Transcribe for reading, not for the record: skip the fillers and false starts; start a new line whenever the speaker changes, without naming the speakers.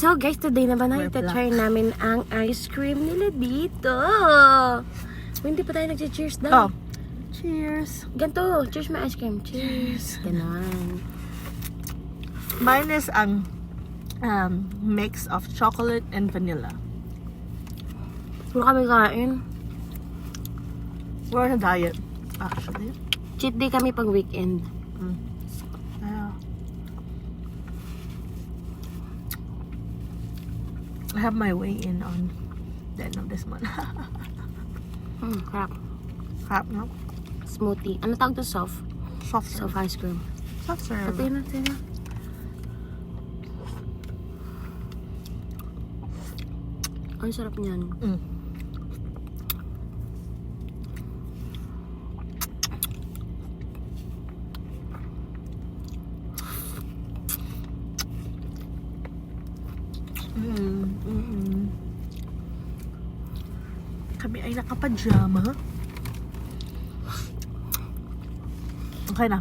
So guys, today naman ay
We're
try namin ang ice cream nila dito. Hindi pa tayo nag-cheers
Oh.
daw.
Cheers.
Ganto, cheers my ice cream. Cheers. Ganon.
Mine is ang mix of chocolate and vanilla.
Puro kami kain.
We're on a diet, actually.
Cheat day kami pag weekend.
Yeah. I have my weigh-in on the end of this month.
Crap.
Crap, no?
Smoothie. Ano tawag to? Soft?
Soft serve.
Soft ice cream.
Soft serve.
Pati na, tina. Ang sarap niyan.
Kami ay nakapajama. Okay na,